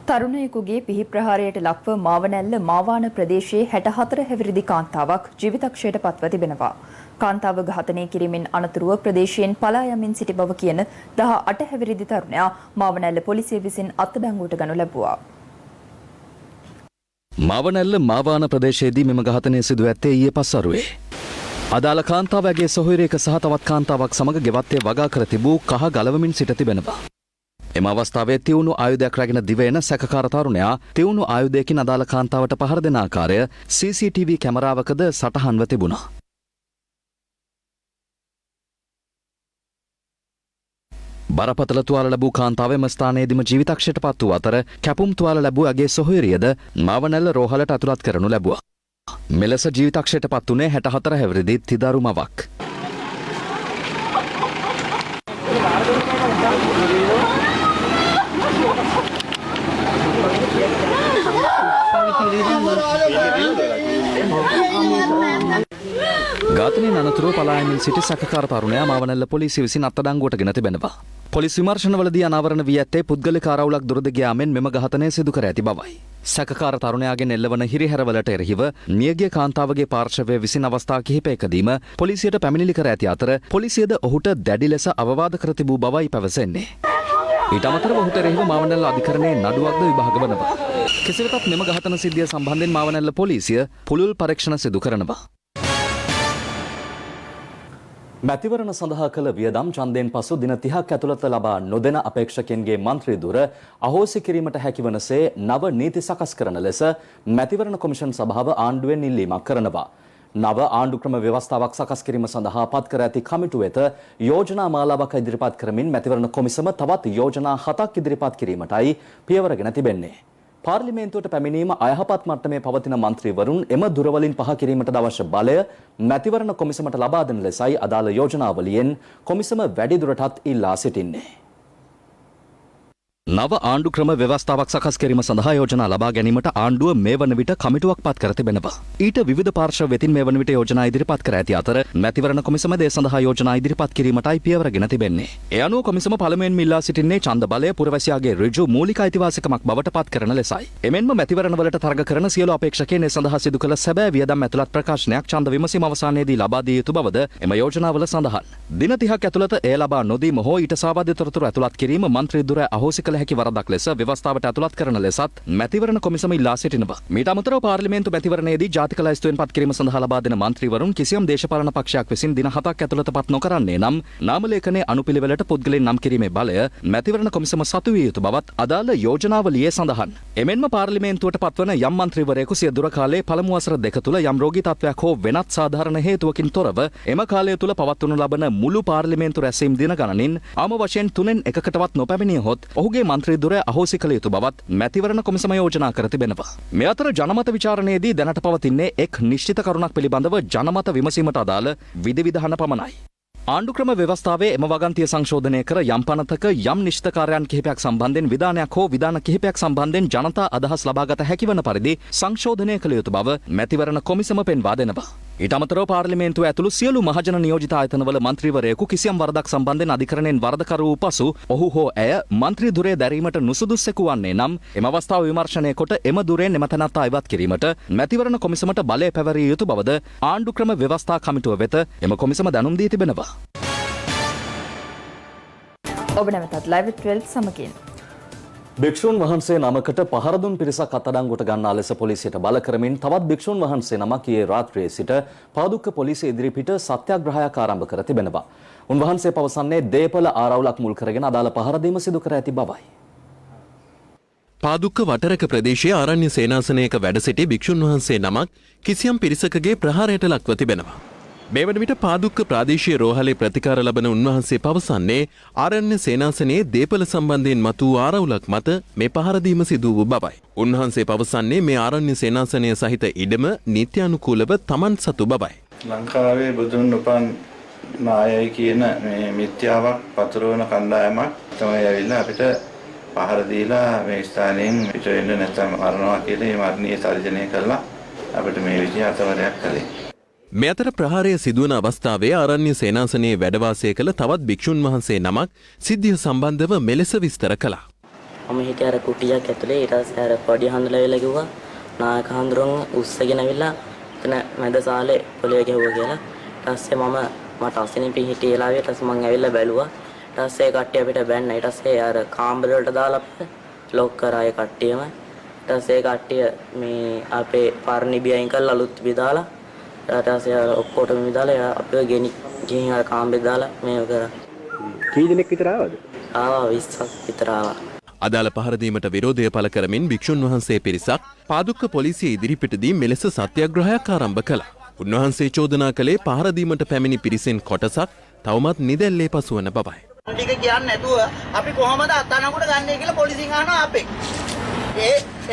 තරුණයෙකුගේ පිහි ප්‍රහාරයට ලක්ව මාවනැල්ල මාවාන ප්‍රදේශයේ 64 හැවිරිදි කාන්තාවක් ජීවිතක්ෂයට පත්ව තිබෙනවා. කාන්තාව ඝාතනය කිරීමෙන් අනතුරුව ප්‍රදේශයෙන් පලා යමින් සිටි බව කියන 18 හැවිරිදි තරුණයා මාවනැල්ල පොලිසිය විසින් අත්අඩංගුවට ගනු ලැබුවා. මාවනැල්ල මාවාන ප්‍රදේශයේදී මෙම ඝාතනය සිදුව ඇත්තේ ඊයේ පස්වරුවේ. අදාළ කාන්තාවගේ සොහොයුරියක සහ තවත් කාන්තාවක් සමග ගෙවත්තේ වගා කර තිබූ කහ ගලවමින් සිට තිබෙනවා. එම අවස්ථාවේ තියුණු ආයුධයක් රැගෙන දිවයින සැකකාර තරුණයා තියුණු ආයුධයකින් අදාළ කාන්තාවට පහර දෙන ආකාරය CCTV කැමරාවකද සටහන්ව තිබුණා. බරපතල තුවාල ලැබූ කාන්තාව එම ස්ථානයේදීම ජීවිතක්ෂයට පත් වූ අතර කැපුම් තුවාල ලැබූ ඇගේ සොහොයුරියද මාවනැල්ල රෝහලට ඇතුළත් කරනු ලැබුවා. මෙලෙස ජීවිතක්ෂයට පත් වුණේ 64 හැවිරිදි තිදරු මවක්. ඝාතනයෙන් අනතුරුව පලායමින් සිටි සැකකාර තරුණයා මාවනැල්ල පොලිසිය විසින් අත්අඩංගුවට ගෙන තිබෙනවා. පොලිස් විමර්ශනවලදී අනාවරණ වී ඇත්තේ පුද්ගලික ආරවුලක් දුරද ගියාමෙන් මෙම ඝාතනය සිදු කර ඇති බවයි. සැකකාර තරුණයාගෙන් එල්ලවන හිරිහැරවලට එරෙහිව මියගිය කාන්තාවගේ පාර්ශවය විසින් අවස්ථා කිහිපයකදීම පොලිසියට පැමිණිලි කර ඇති අතර පොලිසියද ඔහුට දැඩි ලෙස අවවාද කර තිබූ බවයි පැවසෙන්නේ. ඊට අමතරව ඔහුට එරෙහිව මාවනැල්ල අධිකරණයේ නඩුවක්ද විභාග වනවා. කෙසේ වෙතත් මෙම ඝාතන සිද්ධිය සම්බන්ධයෙන් මාවනැල්ල පොලිසිය පුළුල් පරීක්ෂණ සිදු කරනවා. මැතිවරණ සඳහා කළ වියදම් ඡන්දයෙන් පසු දින 30ක් ඇතුළත ලබා නොදෙන අපේක්ෂකයන්ගේ මන්ත්‍රී දුර අහෝසි කිරීමට හැකිවනසේ නව නීති සකස් කරන ලෙස මැතිවරණ කොමිෂන් සභාව ආණ්ඩුවෙන් ඉල්ලීමක් කරනවා. නව ආණ්ඩුක්‍රම ව්‍යවස්ථාවක් සකස් කිරීම සඳහා පත් කර ඇති කමිටුව වෙත යෝජනා මාලාවක් ඉදිරිපත් කරමින් මැතිවරණ කොමිසම තවත් යෝජනා 7ක් ඉදිරිපත් කිරීමටයි පියවරගෙන තිබෙන්නේ. පාර්ලිමේන්තුවට පැමිණීම අයහපත් මට්ටමේ පවතින මන්ත්‍රීවරුන් එම දුරවලින් පහ කිරීමට අවශ්‍ය බලය මැතිවරණ කොමිසමට ලබා දෙන ලෙසයි අදාළ යෝජනාවලියෙන් කොමිසම වැඩිදුරටත් ඉල්ලා සිටින්නේ. නව ආණ්ඩු ක්‍රම ව්‍යවස්ථාවක් සකස් කිරීම සඳහා යෝජනා ලබා ගැනීමට ආණ්ඩුව මේ වන විට කමිටුවක් පත් කර තිබෙනවා. ඊට විවිධ පාර්ශ්ව වෙතින් මේ වන විට යෝජනා ඉදිරිපත් කර ඇති අතර මැතිවරණ කොමිසම දේ සඳහා යෝජනා ඉදිරිපත් කිරීමටයි පියවරගෙන තිබෙන්නේ. ඒ අනුව කොමිසම පළමුවෙන්ම ඉල්ලා සිටින්නේ ඡන්ද බලය පුරවැසියාගේ ඍජු මූලික අයිතිවාසිකමක් බවට පත් කරන ලෙසයි. එමෙන්ම මැතිවරණ වලට තරග කරන සියලු අපේක්ෂකයන් ඒ සඳහා සිදු කළ සැබෑ වියදම් ඇතුළත් ප්‍රකාශනයක් ඡන්ද විමසීම අවසානයේදී ලබා දිය යුතු බවද එම යෝජනාවල සඳහන්. දින 30ක් ඇතුළත එය ලබා නොදීම හෝ ඊට සාබාධ්‍ය තොරතුරු ඇතුළත් කිරීම මන්ත්‍රී දුර අහෝසි කළ හැකි වරදක් ලෙස ව්‍යවස්ථාවට ඇතුළත් කරන ලෙසත් මැතිවරණ කොමිසම ඉල්ලා සිටිනවා. මීට අමතරව පාර්ලිමේන්තු මැතිවරණයේදී ජාතික ලයිස්තුවෙන් පත් කිරීම සඳහා ලබා දෙන මන්ත්‍රීවරුන් කිසියම් දේශපාලන පක්ෂයක් විසින් දින 7ක් ඇතුළත පත් නොකරන්නේ නම් නාම ලේඛනයේ අනුපිළිවෙලට පුද්ගලයන් නම් කිරීමේ බලය මැතිවරණ කොමිසම සතු විය යුතු බවත් අදාළ යෝජනාවලියේ සඳහන්. එමෙන්ම පාර්ලිමේන්තුවට පත්වන යම් මන්ත්‍රීවරයෙකු සිය දුර කාලයේ පළමු වසර දෙක තුළ යම් රෝගී තත්ත්වයක් හෝ වෙනත් සාධාරණ හේතුවකින් තොරව එම කාලය තුළ පවත්වනු ලබන මුළු පාර්ලිමේන්තු රැස්වීම් දින ගණනින් ආම වශයෙන් 3න් එකකටවත් නොපැමිණියහොත් ඔහුගේ මන්ත්‍රී දුර අහෝසි කළ යුතු බවත් මැතිවරණ කොමිසම යෝජනා කර තිබෙනවා. මේ අතර ජනමත විචාරණයේදී දැනට පවතින්නේ එක් නිශ්චිත කරුණක් පිළිබඳව ජනමත විමසීමට අදාළ විධිවිධාන පමණයි. ආණ්ඩුක්‍රම ව්‍යවස්ථාවේ එම වගන්තිය සංශෝධනය කර යම් පනතක යම් නිශ්චිත කාර්යයන් කිහිපයක් සම්බන්ධයෙන් විධානයක් හෝ විධාන කිහිපයක් සම්බන්ධයෙන් ජනතා අදහස් ලබාගත හැකිවන පරිදි සංශෝධනය කළ යුතු බව මැතිවරණ කොමිසම පෙන්වා දෙනවා. ඊට අමතරව පාර්ලිමේන්තුව ඇතුළු සියලු මහජන නියෝජිත ආයතනවල මන්ත්‍රීවරයෙකු කිසියම් වරදක් සම්බන්ධයෙන් අධිකරණයෙන් වරදකරු වූ පසු ඔහු හෝ ඇය මන්ත්‍රී දුරේ දැරීමට නුසුදුස්සෙකු වන්නේ නම් එම අවස්ථාව විමර්ශනය කොට එම දුරෙන් එම තැනැත්තා ඉවත් කිරීමට මැතිවරණ කොමිසමට බලය පැවරිය යුතු බවද ආණ්ඩුක්‍රම ව්‍යවස්ථා කමිටුව වෙත එම කොමිසම දැනුම් දී තිබෙනවා. ඔබ නැවතත් ලයිව් 12 සමගින් භික්ෂුන් වහන්සේ නමකට පහර දුන් පිරිසක් අත්අඩංගුවට ගන්නා ලෙස පොලිසියට බල කරමින් තවත් භික්ෂුන් වහන්සේ නමක් ඊයේ රාත්‍රියේ සිට පාදුක්ක පොලිසිය ඉදිරිපිට සත්‍යාග්‍රහයක් ආරම්භ කර තිබෙනවා. උන්වහන්සේ පවසන්නේ දේපල ආරවුලක් මුල් කරගෙන අදාළ පහර දීම සිදු කර ඇති බවයි. පාදුක්ක වටරක ප්‍රදේශයේ ආරණ්‍ය සේනාසනයක වැඩ සිටි භික්ෂුන් වහන්සේ නමක් කිසියම් පිරිසකගේ ප්‍රහාරයට ලක්ව තිබෙනවා. මේ වන විට පාදුක්ක ප්‍රාදේශීය රෝහලේ ප්‍රතිකාර ලබන උන්වහන්සේ පවසන්නේ ආරණ්‍ය සේනාසනයේ දේපල සම්බන්ධයෙන් මතු ආරවුලක් මත මේ පහර දීම සිදු වූ බවයි. උන්වහන්සේ පවසන්නේ මේ ආරණ්‍ය සේනාසනය සහිත ඉඩම නිත්‍යානුකූලව තමන් සතු බවයි. ලංකාවේ බුදුන් උපන් නායයි කියන මේ මිත්‍යාවක් පතුරවන කණ්ඩායමක් තමයි ඇවිල්ලා අපිට පහර දීලා මේ ස්ථානයෙන් පිට වෙන්න නැත්නම් මරනවා කියලා මේ මරණීය තර්ජනය කළා අපිට මේ විදිහ අතවරයක් කළේ. මේ අතර ප්‍රහාරය සිදුවන අවස්ථාවේ ආරණ්‍ය සේනාසනයේ වැඩවාසය කළ තවත් භික්ෂුන් වහන්සේ නමක් සිද්ධිය සම්බන්ධව මෙලෙස විස්තර කළා. මම හිටියේ අර කුටියක් ඇතුලේ ඊට පස්සේ අර පොඩි හඳුලා වෙලා කිව්වා නායක හඳුරන් උස්සගෙන ඇවිල්ලා එතන මැද සාලේ පොළවේ ගැහුවා කියලා. ඊට පස්සේ මට අසිනිපි හිටියේ ලාවේ ඊට පස්සේ මම ඇවිල්ලා බැලුවා. ඊට පස්සේ කට්ටිය අපිට බැන්න. ඊට පස්සේ අර කාමර වලට දාලා ලොක් කරා ඒ කට්ටියම. ඊට ඊට පස්සේ කට්ටිය මේ අපේ පරණි බියයින් කරලා අලුත් බිදාලා ඊට පස්සේ ඔක්කොටම බිදාලා අපිව ගිහින් අර කාමරේ දාලා මේව කරා. කී දෙනෙක් විතර ආවද? ආවා 20ක් විතර ආවා. අදාළ පහරදීමට විරෝධය පළ කරමින් භික්ෂුන් වහන්සේ පිරිසක් පාදුක්ක පොලිසිය ඉදිරිපිටදී මෙලෙස සත්‍යග්‍රහයක් ආරම්භ කළා. උන්වහන්සේ චෝදනා කළේ පහරදීමට පැමිණි පිරිසෙන් කොටසක් තවමත් නිදැල්ලේ පසුවන බවයි. ටික කියන්නේ නැතුව අපි කොහොමද අත්අඩංගුවට ගන්නේ කියලා පොලිසියෙන් අහනවා අපේ.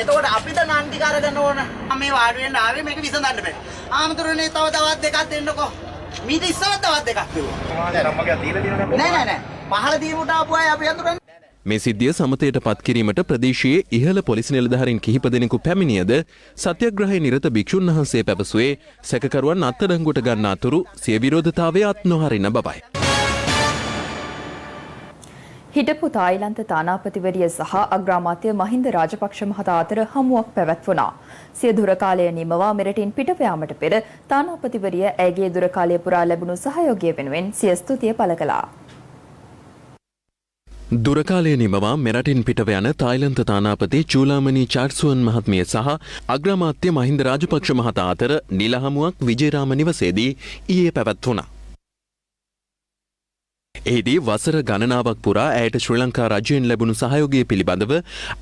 එතකොට අපිට නන්දි කරගෙන ඕන. මේ වාඩි වෙන්න ආවේ මේක විසඳන්න බෑ. ආමතුරුනේ තව දවස් දෙකක් දෙන්නකෝ. මීට ඉස්සරහ දවස් දෙකක් කිව්වා. නෑ. පහළ දීමුට ආපු අය අපි අඳුරන්නේ. මේ සිද්ධිය සමතයට පත් කිරීමට ප්‍රදේශයේ ඉහළ පොලිස් නිලධාරීන් කිහිප දෙනෙකු පැමිණියද සත්‍යග්‍රහයේ නිරත භික්ෂුන් වහන්සේ පැවසුවේ සැකකරුවන් අත්අඩංගුවට ගන්නා අතුරු සිය විරෝධතාවය අත් නොහරින බවයි. හිටපු තායිලන්ත තානාපතිවරිය සහ අග්‍රාමාත්‍ය මහින්ද රාජපක්ෂ මහතා අතර හමුවක් පැවැත්වුණා. සිය දුර කාලය නිමවා මෙරටින් පිටව යාමට පෙර තානාපතිවරිය ඇගේ දුර කාලය පුරා ලැබුණු සහයෝගය වෙනුවෙන් සිය ස්තුතිය පළ කළා. දුරකාලය නිමවා මෙරටින් පිටව යන තායිලන්ත තානාපති චූලාමනී චාර්සුවන් මහත්මිය සහ අග්‍රාමාත්‍ය මහින්ද රාජපක්ෂ මහතා අතර නිල හමුවක් විජේරාම නිවසේදී ඊයේ පැවැත්වුණා. එහිදී වසර ගණනාවක් පුරා ඇයට ශ්‍රී ලංකා රජයෙන් ලැබුණු සහයෝගය පිළිබඳව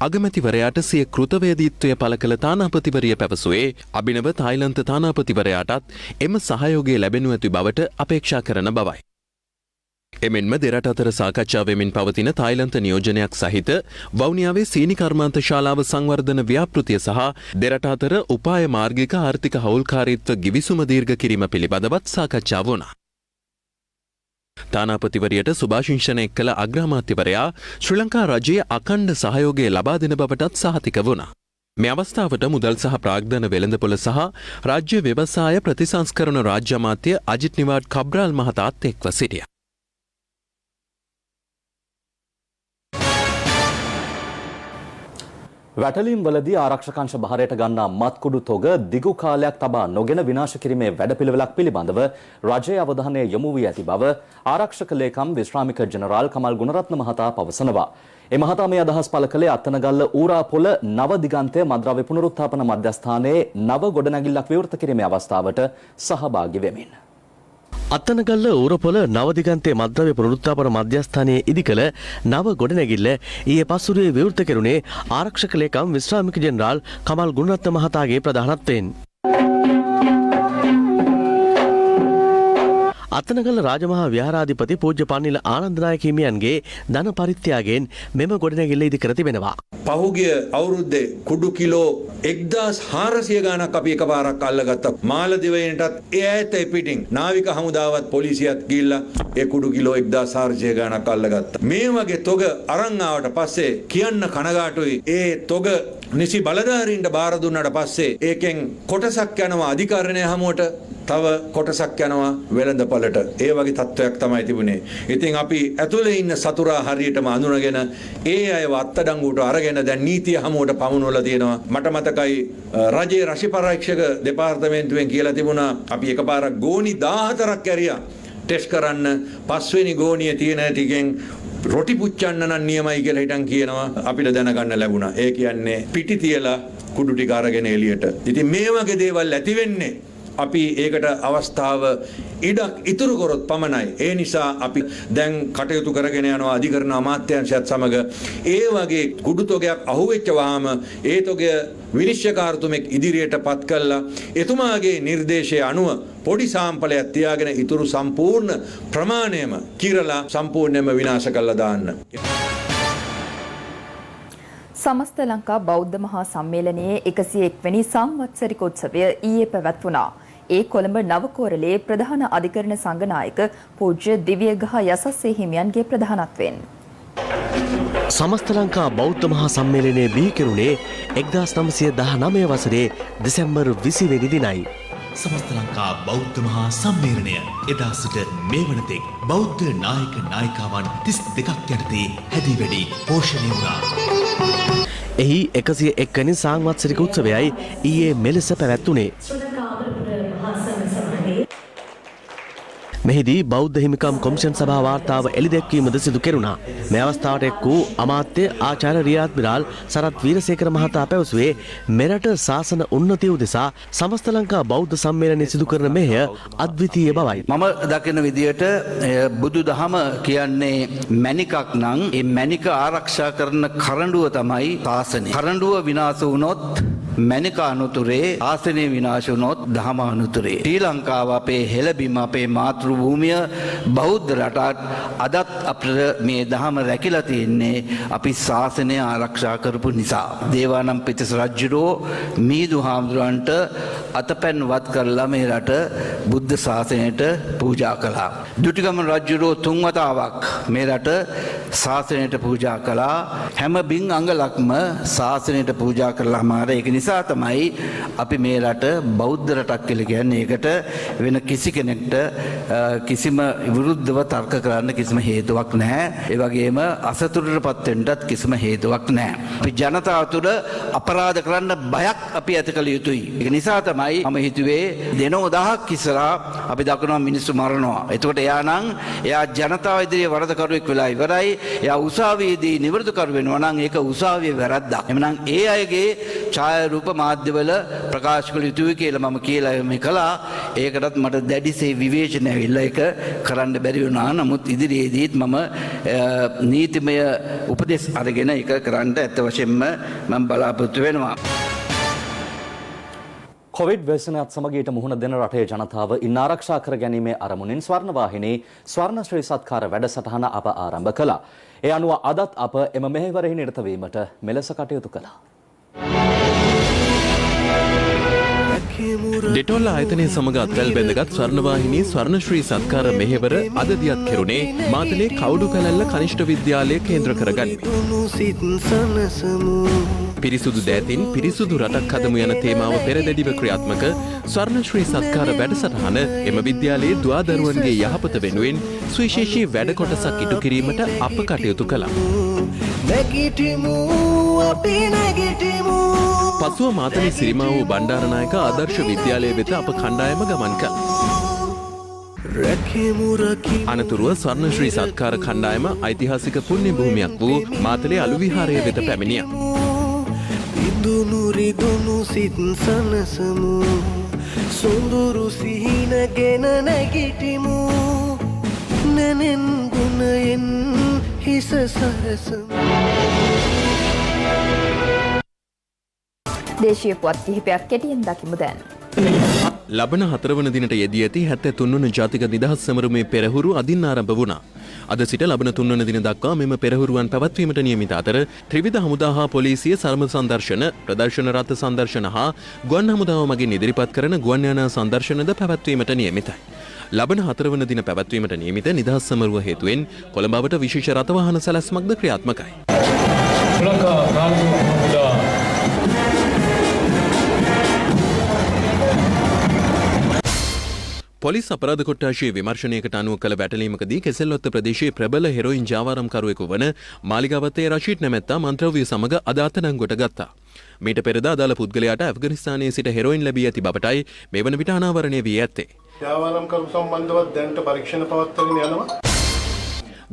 අගමැතිවරයාට සිය කෘතවේදීත්වය පළ කළ තානාපතිවරිය පැවසුවේ අභිනව තායිලන්ත තානාපතිවරයාටත් එම සහයෝගය ලැබෙනු ඇති බවට අපේක්ෂා කරන බවයි. එමෙන්ම දෙරට අතර සාකච්ඡා වෙමින් පවතින තායිලන්ත නියෝජනයක් සහිත වවුනියාවේ සීනි කර්මාන්ත ශාලාව සංවර්ධන ව්‍යාපෘතිය සහ දෙරට අතර උපාය මාර්ගික ආර්ථික හවුල්කාරීත්ව ගිවිසුම දීර්ඝ කිරීම පිළිබඳවත් සාකච්ඡා වුණා. තානාපතිවරියට සුභාශිංසනය කළ අග්‍රාමාත්‍යවරයා ශ්‍රී ලංකා රජයේ අඛණ්ඩ සහයෝගය ලබා දෙන බවටත් සහතික වුණා. මේ අවස්ථාවට මුදල් සහ ප්‍රාග්ධන වෙළඳපොළ සහ රාජ්‍ය ව්‍යවසාය ප්‍රතිසංස්කරණ රාජ්‍ය අමාත්‍ය අජිත් නිවාඩ් කබ්‍රාල් මහතාත් එක්ව සිටියා. වැටලීම් වලදී ආරක්ෂකංශ භාරයට ගන්නා මත්කුඩු තොග දිගු කාලයක් තබා නොගෙන විනාශ කිරීමේ වැඩපිළිවෙලක් පිළිබඳව රජයේ අවධානය යොමු වී ඇති බව ආරක්ෂක ලේකම් විශ්‍රාමික ජෙනරාල් කමල් ගුණරත්න මහතා පවසනවා. ඒ මහතා මේ අදහස් පළ කළේ අත්තනගල්ල ඌරාපොළ නව දිගන්තය මද්‍රව්‍ය පුනරුත්ථාපන මධ්‍යස්ථානයේ නව ගොඩනැගිල්ලක් විවෘත කිරීමේ අවස්ථාවට සහභාගී වෙමින්. අත්තනගල්ල ඌරපොළ නවදිගන්තයේ මද්‍රව්‍ය පුනරුත්ථාපන මධ්‍යස්ථානයේ ඉදිකළ නව ගොඩනැගිල්ල ඊයේ පස්වරුවේ විවෘත කෙරුණේ ආරක්ෂක ලේකම් විශ්‍රාමික ජෙනරාල් කමල් ගුණරත්න මහතාගේ ප්‍රධානත්වයෙන්. අත්තනගල්ල රාජමහා විහාරාධිපති පූජ්‍ය පන්නිල ආනන්දනායක හිමියන්ගේ ධන පරිත්‍යාගයෙන් මෙම ගොඩනැගිල්ල ඉදිකර තිබෙනවා. පහුගිය අවුරුද්දේ කුඩු කිලෝ 1400 ගාණක් අපි එකපාරක් අල්ලගත්තා. මාලදිවයිනටත් ඒ ඈත පිටින් නාවික හමුදාවත් පොලිසියත් ගිහිල්ලා ඒ කුඩු කිලෝ 1400 ගාණක් අල්ලගත්තා. මේ වගේ තොග අරන් ආවට පස්සේ කියන්න කනගාටුයි. ඒ තොග නිසි බලධාරීන්ට බාර දුන්නාට පස්සේ ඒකෙන් කොටසක් යනවා අධිකරණය හමුවට, තව කොටසක් යනවා වෙළඳපළට. ඒ වගේ තත්ත්වයක් තමයි තිබුණේ. ඉතින් අපි ඇතුලේ ඉන්න සතුරා හරියටම අඳුනගෙන ඒ අයව අත්අඩංගුවට අරගෙන දැන් නීතිය හමුවට පමුණුවලා තියෙනවා. මට මතකයි රජයේ රසි පරීක්ෂක දෙපාර්තමේන්තුවෙන් කියලා තිබුණා අපි එකපාරක් ගෝනි 14ක් ඇරියා ටෙස්ට් කරන්න. පස්වෙනි ගෝනියේ තියෙන ටිකෙන් රොටි පුච්චන්න නම් නියමයි කියලා හිටන් කියනවා. අපිට දැනගන්න ලැබුණා. ඒ කියන්නේ පිටි තියලා කුඩු ටික අරගෙන එළියට. ඉතින් මේ වගේ දේවල් ඇති වෙන්නේ අපි ඒකට අවස්ථාව ඉඩක් ඉතුරු කරොත් පමණයි. ඒ නිසා අපි දැන් කටයුතු කරගෙන යනවා අධිකරණ අමාත්‍යාංශයත් සමග. ඒ වගේ කුඩු තොගයක් අහුවෙච්ච වහම ඒ තොගය විනිශ්චයකාරතුමෙක් ඉදිරියට පත් කළා එතුමාගේ නිර්දේශය අනුව පොඩි සාම්පලයක් තියාගෙන ඉතුරු සම්පූර්ණ ප්‍රමාණයම කිරලා සම්පූර්ණයෙන්ම විනාශ කළා දාන්න. සමස්ත ලංකා බෞද්ධ මහා සම්මේලනයේ 101 වෙනි සංවත්සරික උත්සවය ඊයේ පැවැත්වුණා. ඒ කොළඹ නවකෝරළේ ප්‍රධාන අධිකරණ සංඝනායක පූජ්‍ය දිව්‍යගහ යසස්සේ හිමියන්ගේ ප්‍රධානත්වයෙන් සමස්ත ලංකා බෞද්ධ මහා සම්මේලනයේ බිහි කෙරුණේ 1919 වසරේ දෙසැම්බර් 20 වෙනි දිනයි. සමස්ත ලංකා බෞද්ධ මහා සම්මේලනය එදා සිට මේ වනතෙක් බෞද්ධ නායක නායිකාවන් 32ක් යටතේ හැදී වැඩි පෝෂණය වුණා. එහි 101 වෙනි සංවත්සරික උත්සවයයි ඊයේ මෙලෙස පැවැත්වුණේ. මෙහිදී බෞද්ධ හිමිකම් කොමිෂන් සභා වාර්තාව එළිදැක්වීමද සිදු කෙරුණා. මේ අවස්ථාවට එක් වූ අමාත්‍ය ආචාර්ය රියාද් මිරාල් සරත් වීරසේකර මහතා පැවසුවේ මෙරට ශාසන උන්නතිය උදෙසා සමස්ත ලංකා බෞද්ධ සම්මේලනයේ සිදු කරන මෙහෙය අද්විතීය බවයි. මම දකින විදියට බුදුදහම කියන්නේ මණිකක් නම් ඒ මණික ආරක්ෂා කරන කරඬුව තමයි ශාසනය. කරඬුව විනාශ වුණොත් මණික අනුතුරේ, ආසනය විනාශ වුණොත් දහම අනුතුරේ. ශ්‍රී ලංකාව අපේ හෙළබිම, අපේ මාතෘ භූමිය, බෞද්ධ රටත් අදත් අපිට මේ දහම රැකිලා තියෙන්නේ අපි ශාසනය ආරක්ෂා කරපු නිසා. දේවානම්පියතිස්ස රජුරෝ මිහිඳු හාමුදුරන්ට අතපැන්වත් කරලා මේ රට බුද්ධ ශාසනයට පූජා කළා. දුටුගැමුණු රජුරෝ 3 වතාවක් මේ රට ශාසනයට පූජා කළා. හැම බින් අඟලක්ම ශාසනයට පූජා කළාම ඒක නිසා තමයි අපි මේ රට බෞද්ධ රටක් කියලා කියන්නේ. ඒකට වෙන කිසි කෙනෙක්ට කිසිම විරුද්ධව තර්ක කරන්න කිසිම හේතුවක් නැහැ. ඒ වගේම අසතුටටපත් වෙන්නත් කිසිම හේතුවක් නැහැ. අපි ජනතාව තුළ අපරාධ කරන්න බයක් අපි ඇති කළ යුතුයි. ඒක නිසා තමයි මම හිතුවේ දෙනෝ 1000ක් ඉස්සරහා අපි දකිනවා මිනිස්සු මරනවා. එතකොට එයා ජනතාව ඉදිරියේ වරදකරුවෙක් වෙලා ඉවරයි. එයා උසාවියේදී නිවැරදිකරු වෙනවා නම් ඒක උසාවියේ වැරද්දක්. එhmenan ඒ අයගේ ඡායාරූප මාධ්‍යවල ප්‍රකාශ කළ යුතුයි කියලා මම කියලා මේ කළා. ඒකටත් මට දැඩිසේ විවේචන ඇවිල්ලා ඒක කරන්න බැරි වුණා. නමුත් ඉදිරියේදීත් මම නීතිමය උපදෙස් අරගෙන ඒක කරන්න ඇත්ත වශයෙන්ම මම බලාපොරොත්තු වෙනවා. කොවිඩ් ව්‍යසනයත් සමග ඊට මුහුණ දෙන රටේ ජනතාව ඉන් ආරක්ෂා කර ගැනීමේ අරමුණින් ස්වර්ණවාහිනී ස්වර්ණශ්‍රී සත්කාර වැඩසටහන අප ආරම්භ කළා. ඒ අනුව අදත් අප එම මෙහෙවරෙහි නිරත වීමට මෙලෙස කටයුතු කළා. ඩෙටොල් ආයතනය සමග අත්වැල් බැඳගත් ස්වර්ණවාහිනී ස්වර්ණශ්‍රී සත්කාර මෙහෙවර අද දියත් කෙරුණේ මාතලේ කවුඩු කැලැල්ල කනිෂ්ඨ විද්‍යාලය කේන්ද්‍ර කරගනිමින්. පිරිසුදු දෑතින් පිරිසුදු රටක් හදමු යන තේමාව පෙරදැඩිව ක්‍රියාත්මක ස්වර්ණශ්‍රී සත්කාර වැඩසටහන එම විද්‍යාලයේ දුවාදරුවන්ගේ යහපත වෙනුවෙන් සුවිශේෂී වැඩ කොටසක් ඉටු කිරීමට අප කටයුතු කළා. පසුව මාතලේ සිරිමා වූ බණ්ඩාරනායක ආදර්ශ විද්‍යාලය වෙත අප කණ්ඩායම ගමන් කළා. අනතුරුව ස්වර්ණශ්‍රී සත්කාර කණ්ඩායම ඓතිහාසික පුණ්‍ය භූමියක් වූ මාතලේ අලු විහාරය වෙත පැමිණියා. රිදුණු සිත් සනසමු සොඳුරු සිහිනගෙන නැගිටිමු නැනෙන් ගුණයෙන් හිස සරසමු. දේශීය පුවත් කිහිපයක් කෙටියෙන් දකිමු දැන්. ලබන 4 වන දිනට යෙදී ඇති 73 වන ජාතික නිදහස් සමරුමේ පෙරහුරු අදින් ආරම්භ වුණා. අද සිට ලබන 3 වන දින දක්වා මෙම පෙරහුරුවන් පැවැත්වීමට නියමිත අතර ත්‍රිවිධ හමුදා හා පොලිසිය සරම සංදර්ශන, ප්‍රදර්ශන රථ සංදර්ශන හා ගුවන් හමුදාව මගින් ඉදිරිපත් කරන ගුවන් යානා සංදර්ශනද පැවැත්වීමට නියමිතයි. ලබන 4 වන දින පැවැත්වීමට නියමිත නිදහස් සමරුව හේතුවෙන් කොළඹවට විශේෂ රථ වාහන සැලැස්මක්ද ක්‍රියාත්මකයි. පොලිස් අපරාධ කොට්ටාශයේ විමර්ශනයකට අනුව කළ වැටලීමකදී කෙසෙල්වත්ත ප්‍රදේශයේ ප්‍රබල හෙරොයින් ජාවාරම්කරුවෙකු වන මාලිගාවත්තේ රෂීඩ් නැමැත්තා මන්ත්‍රව්‍ය සමග අද අත්අඩංගුවට ගත්තා. මීට පෙරද අදාළ පුද්ගලයාට ඇෆ්ගනිස්තානයේ සිට හෙරොයින් ලැබී ඇති බවටයි මේ වන විට අනාවරණය වී ඇත්තේ. ජාවාරම්කරු සම්බන්ධව දැනට පරීක්ෂණ පවත්වාගෙන යනවා.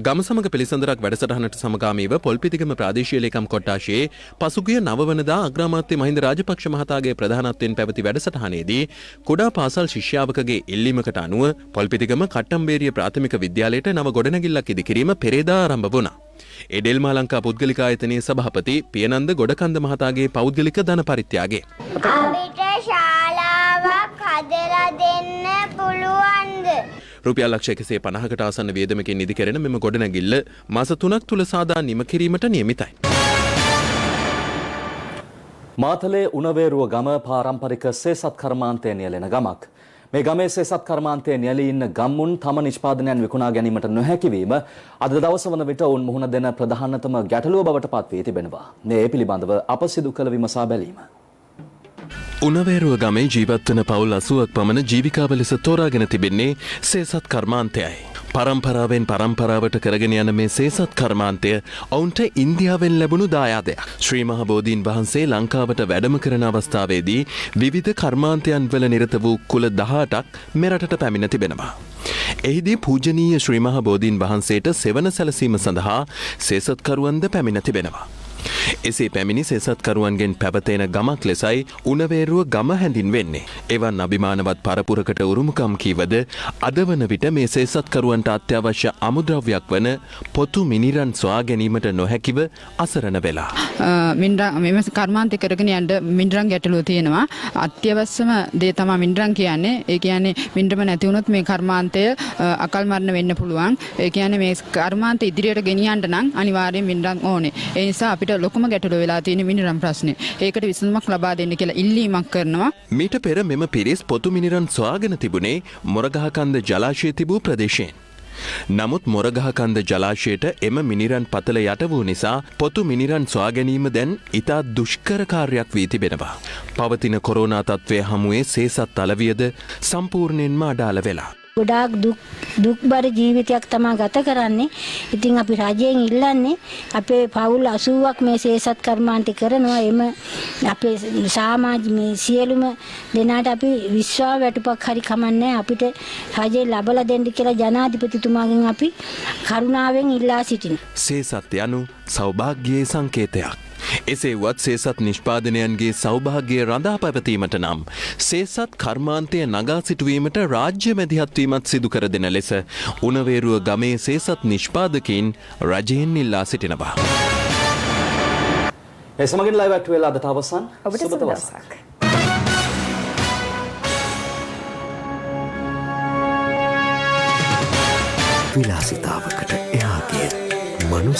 ගම සමග පිළිසඳරක් වැඩසටහනට සමගාමීව පොල්පිතිගම ප්‍රාදේශීය ලේකම් කොට්ටාශයේ පසුගිය 9 වනදා අග්‍රාමාත්‍ය මහින්ද රාජපක්ෂ මහතාගේ ප්‍රධානත්වයෙන් පැවති වැඩසටහනේදී කුඩා පාසල් ශිෂ්‍යාවකගේ ඉල්ලීමකට අනුව පොල්පිතිගම කට්ටම්බේරිය ප්‍රාථමික විද්‍යාලයට නව ගොඩනැගිල්ලක් ඉදිකිරීම පෙරේදා ආරම්භ වුණා. ඒ ඩෙල්මා ලංකා පුද්ගලික ආයතනයේ සභාපති පියනන්ද ගොඩකන්ද මහතාගේ පෞද්ගලික ධන පරිත්‍යාගය. අපිට ශාලාවක් හදලා දෙන්න පුළුවන්ද? රුපියල් ලක්ෂ 150කට ආසන්න වියදමකින් නිදි කෙරෙන මෙම ගොඩනැගිල්ල මාස 3ක් තුල සාදා නිම කිරීමට නියමිතයි. මාතලේ උණවේරුව ගම පාරම්පරික සේසත් කර්මාන්තය නියැලෙන ගමක්. මේ ගමේ සේසත් කර්මාන්තය නියැලී ඉන්න ගම්මුන් තම නිෂ්පාදනයන් විකුණා ගැනීමට නොහැකි වීම අද දවස වන විට ඔවුන් මුහුණ දෙන ප්‍රධානතම ගැටලුව බවට පත් වී තිබෙනවා. මේ පිළිබඳව අප සිදු කළ විමසා බැලීම. උණවේරුව ගමේ ජීවත්වන පවුල් 80ක් පමණ ජීවිකාව ලෙස තෝරාගෙන තිබෙන්නේ සේසත් කර්මාන්තයයි. පරම්පරාවෙන් පරම්පරාවට කරගෙන යන මේ සේසත් කර්මාන්තය ඔවුන්ට ඉන්දියාවෙන් ලැබුණු දායාදයක්. ශ්‍රී මහ බෝධීන් වහන්සේ ලංකාවට වැඩම කරන අවස්ථාවේදී විවිධ කර්මාන්තයන් වල නිරත වූ කුල 18ක් මෙරටට පැමිණ තිබෙනවා. එහිදී පූජනීය ශ්‍රී මහා බෝධීන් වහන්සේට සෙවන සැලසීම සඳහා සේසත්කරුවන්ද පැමිණ තිබෙනවා. එසේ පැමිණි සේසත්කරුවන්ගෙන් පැවතෙන ගමක් ලෙසයි උණවේරුව ගම හැඳින්වෙන්නේ. එවන් අභිමානවත් පරපුරකට උරුමකම් කීවද අද වන විට මේ සේසත්කරුවන්ට අත්‍යවශ්‍ය අමුද්‍රව්‍යයක් වන පොතු මිනිරන් සොයා ගැනීමට නොහැකිව අසරණ වෙලා. මෙම කර්මාන්තය කරගෙන යන්න මින්රන් ගැටලුව තියෙනවා. අත්‍යවශ්‍යම දේ තමයි මින්රන් කියන්නේ. ඒ කියන්නේ මින්රම නැති වුණොත් මේ කර්මාන්තය අකල් මරණ වෙන්න පුළුවන්. ඒ කියන්නේ මේ කර්මාන්තය ඉදිරියට ගෙනියන්න නම් අනිවාර්යෙන් මින්රන් ඕනේ. ඒ නිසා අපිට ලොකුම ගැටලුව වෙලා තියෙන මිනිරන් ප්‍රශ්නේ. ඒකට විසඳුමක් ලබා දෙන්න කියලා ඉල්ලීමක් කරනවා. මීට පෙර මෙම පිරිස් පොතු මිනිරන් සොයාගෙන තිබුණේ මොරගහකන්ද ජලාශය තිබූ ප්‍රදේශයෙන්. නමුත් මොරගහකන්ද ජලාශයට එම මිනිරන් පතල යට වූ නිසා පොතු මිනිරන් සොයා ගැනීම දැන් ඉතා දුෂ්කර කාර්යයක් වී තිබෙනවා. පවතින කොරෝනා තත්ත්වය හමුවේ සේසත් අලවියද සම්පූර්ණයෙන්ම අඩාල වෙලා. ගොඩාක් දුක්බර ජීවිතයක් තමා ගත කරන්නේ. ඉතින් අපි රජයෙන් ඉල්ලන්නේ අපේ පවුල් 80ක් මේ සේසත් කර්මාන්තය කරනවා. එම අපේ සමාජ මේ සියලුම දෙනාට අපි විශ්වාස වැටුපක් හරි කමන්නේ අපිට රජේ ලබලා දෙන්න කියලා ජනාධිපතිතුමාගෙන් අපි කරුණාවෙන් ඉල්ලා සිටිනවා. සේසත් යනු සෞභාග්‍යයේ සංකේතයක්. එසේ වත් සේසත් නිෂ්පාදනයන්ගේ සෞභාග්‍ය රඳා පැවතීමට නම් සේසත් කර්මාන්තය නගා සිටුවීමට රාජ්‍ය මැදිහත්වීමත් සිදු කර දෙන ලෙස උණවේරුව ගමේ සේසත් නිෂ්පාදකයින් රජයෙන් ඉල්ලා සිටිනවා. ඒ සමගින් ලයිව් ඇට් වෙලා අදට අවසන්. ඔබට සුබ දවසක්. විලාසිතාවකට එහා ගිය මනුස්ස